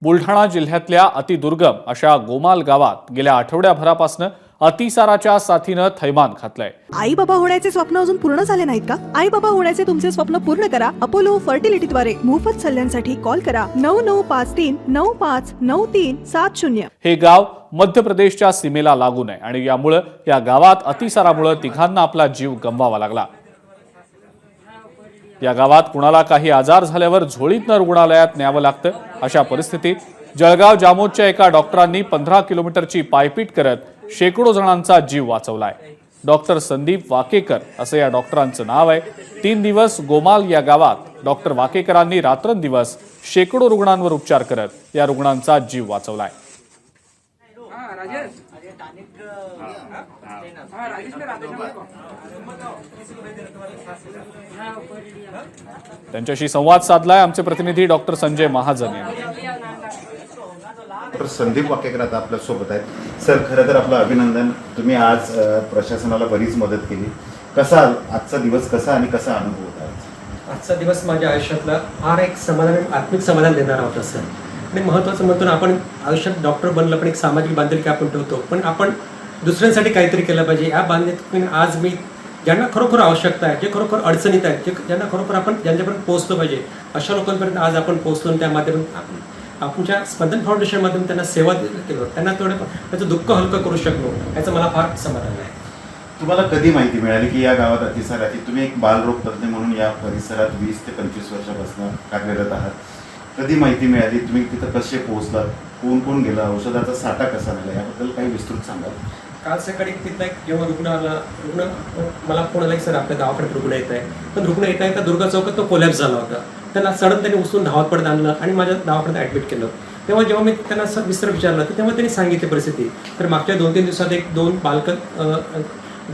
बुलढाणा जिल्ह्यातल्या अतिदुर्गम अशा गोमाल गावात गेल्या आठवड्याभरापासून अतिसाराच्या साथीनं थैमान घातलंय। आई बाबा होण्याचे स्वप्न अजून पूर्ण झाले नाहीत का? आई बाबा होण्याचे तुमचे स्वप्न पूर्ण करा अपोलो फर्टिलिटीद्वारे। मोफत सल्ल्यांसाठी कॉल करा 9953959370। हे गाव मध्य प्रदेशच्या सीमेला लागून आहे आणि यामुळे या गावात अतिसारामुळे तिघांना आपला जीव गमवावा लागला। या गावात कुणाला काही आजार झाल्यावर झोळीतनं रुग्णालयात न्यावं लागतं। अशा परिस्थितीत जळगाव जामोदच्या एका डॉक्टरांनी 15 किलोमीटरची पायपीट करत शेकडो जणांचा जीव वाचवलाय। डॉक्टर संदीप वाकेकर असं या डॉक्टरांचं नाव आहे। 3 दिवस गोमाल या गावात डॉक्टर वाकेकरांनी रात्रंदिवस शेकडो रुग्णांवर उपचार करत या रुग्णांचा जीव वाचवलाय। त्यांच्याशी संवाद साधलाय आमचे प्रतिनिधी डॉक्टर संजय महाजन यांनी। डॉक्टर संदीप वाकेकर आता आपल्या सोबत आहेत। सर, खरं तर आपलं अभिनंदन, तुम्ही आज प्रशासनाला बरीच मदत केली। कसा आजचा दिवस कसा आणि कसा अनुभव होता? आजचा दिवस माझ्या आयुष्यातला फार एक समाधान, आत्मिक समाधान देणारा होता सर। आणि महत्त्वाचं म्हणतो ना, आपण आयुष्यात डॉक्टर बनलं पण एक सामाजिक बांधिलकी आपण ठेवतो, पण आपण दुसऱ्यांसाठी काहीतरी केलं पाहिजे। या बांधिलकीतून आज मी ज्यांना खरोखर आवश्यकता आहे, जे खरोखर अडचणीत आहेत, ज्यांना खरोखर आपण ज्यांच्यापर्यंत पोहोचलं पाहिजे, अशा लोकांपर्यंत आज आपण पोहोचलो। त्या माध्यमातून आपल्या स्पंदन फाउंडेशन माध्यमातून त्यांना सेवा केलो, त्यांना थोडं त्याचं दुःख हलकं करू शकलो, याचं मला फार समाधान आहे। तुम्हाला कधी माहिती मिळाली की या गावात अतिसाराची? तुम्ही एक बालरोग तज्ञ म्हणून या परिसरात 20 ते 25 वर्षापासून कार्यरत आहात। कधी माहिती मिळाली? तुम्ही तिथं कसे पोहोचलात? कोण कोण गेला? औषधाचा साठा कसा मिळाला? याबद्दल काही विस्तृत सांगाल? काल सकाळी तिथला एक जेव्हा रुग्ण मला फोन आला की सर आपल्या गावाकडे रुग्ण येत आहे, पण रुग्ण येता येता दुर्गा चौकात तो कोलॅप्स झाला होता। त्यांना सडन त्यांनी उचलून धावत पडत आणलं आणि माझ्या गावाकडे ॲडमिट केलं। तेव्हा जेव्हा मी त्यांना विस्तार विचारलं तर तेव्हा त्यांनी सांगितली परिस्थिती, तर मागच्या 2-3 दिवसात 2 बालकं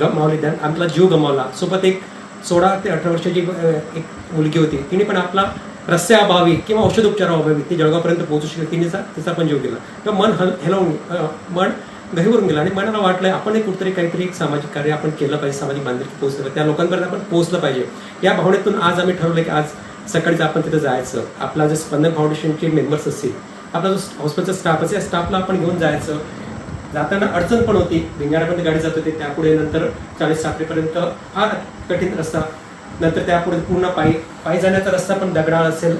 गमावली, त्यानं आपला जीव गमावला। सोबत एक 16 ते 18 वर्षाची एक मुलगी होती, तिने पण आपला रस्त्याअभावी किंवा औषधोपचाराअभावी ती जळगावपर्यंत पोहोचू शकली, तिचा पण जीव गेला। तेव्हा मन हेलावून मन गहिवरून गेला आणि मनाला वाटलं आपण कुठतरी काहीतरी एक सामाजिक कार्य आपण केलं पाहिजे, सामाजिक बांधिलकी पोहोचलं, त्या लोकांपर्यंत आपण पोहोचलं पाहिजे। या भावनेतून आज आम्ही ठरवलं की आज सकाळीच आपण तिथं जायचं। आपला जे स्पंदन फाउंडेशनचे मेंबर्स असतील, आपला जो हॉस्पिटलचा स्टाफ असेल, या स्टाफला आपण घेऊन जायचं। जाताना अडचण पण होती, भिंगारापर्यंत गाडी जात होती, त्यापुढे नंतर 40 साखरेपर्यंत फार कठीण रस्ता, नंतर त्यापुढे पूर्ण पायी जाण्याचा रस्ता पण दगडाळ असेल,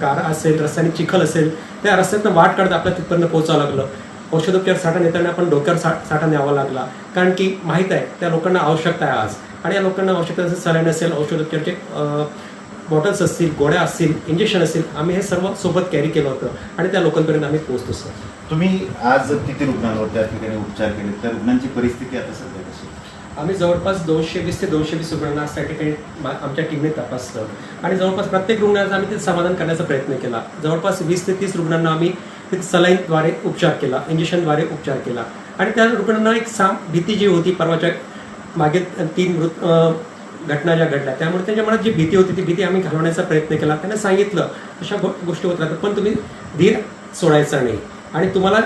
गारा असेल, रस्त्याने चिखल असेल, त्या रस्त्यातनं वाट काढत आपल्याला तिथपर्यंत पोहोचावं लागलं। औषधोपचार साठा नेताना आपण डोक्यावर साठा न्यावा लागला, कारण की माहीत आहे त्या लोकांना आवश्यकता आहे आज, आणि या लोकांना आवश्यकता असेल, सलाईन असेल, औषधोपचारचे बॉटल्स असतील, गोळ्या असतील, इंजेक्शन असेल, आम्ही हे सर्व सोबत कॅरी केलं होतं आणि त्या लोकांपर्यंत आम्ही पोहोचतो सर। तुम्ही आज किती रुग्णांवर त्या ठिकाणी उपचार केले? त्या रुग्णांची परिस्थिती आता सध्या कशी? आम्ही जवळपास 220 ते 220 रुग्णांना त्या ठिकाणी आमच्या टीमने तपासलं आणि जवळपास प्रत्येक रुग्णाचा आम्ही ते समाधान करण्याचा प्रयत्न केला। जवळपास 20 ते 30 रुग्णांना आम्ही तिथे सलाईनद्वारे उपचार केला, इंजेक्शनद्वारे उपचार केला, आणि त्या रुग्णांना एक भीती जी होती, परवाच्या मागे 3 घटना ज्या घडल्या, त्यामुळे त्यांच्या मनात जी भीती होती ती भीती आम्ही घालवण्याचा प्रयत्न केला। त्यांना सांगितलं अशा गोष्टी होत राहतात, पण तुम्ही धीर सोडायचा नाही, आणि तुम्हाला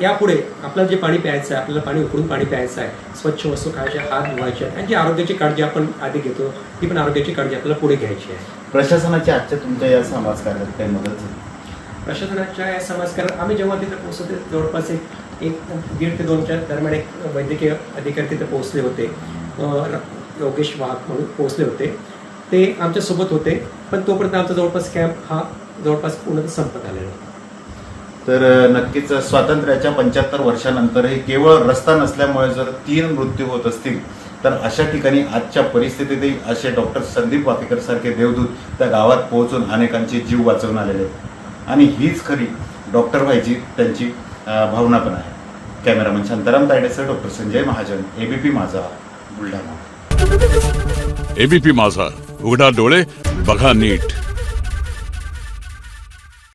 यापुढे आपल्याला जे पाणी प्यायचं आहे, आपल्याला पाणी उकळून पाणी प्यायचं आहे, स्वच्छ वस्तू खायचे, हात धुवायचे, आणि जी आरोग्याची काळजी आपण आधी घेतो ती पण आरोग्याची काळजी आपल्याला पुढे घ्यायची आहे। प्रशासनाची आजच्या तुमच्या या समाजकार्यात काही मदत झाली? प्रशासनाच्या या समाजकार्यात आम्ही जेव्हा तिथे पोहोचतो जवळपास 1.5 ते 2च्या दरम्यान एक वैद्यकीय अधिकारी तिथे पोहोचले होते, योगेश वाघ म्हणून पोहोचले होते, ते आमच्यासोबत होते, पण तोपर्यंत आमचा जवळपास कॅम्प हा जवळपास पूर्ण संपत आलेला होता। तर नक्कीच स्वातंत्र्याच्या 75 वर्षानंतरही केवळ रस्ता नसल्यामुळे जर 3 मृत्यू होत असतील, तर अशा ठिकाणी आजच्या परिस्थितीतही असे डॉक्टर संदीप वाकेकर सारखे देवदूत त्या गावात पोहोचून अनेकांचे जीव वाचवून आलेले आहेत, आणि हीच खरी डॉक्टर व्हायची त्यांची भावना पण आहे। कॅमेरामन शांताराम तायडेसह doctor Sanjay Mahajan, ABP Majha, Buldhana. ABP माझा, उघडा डोळे बघा नीट।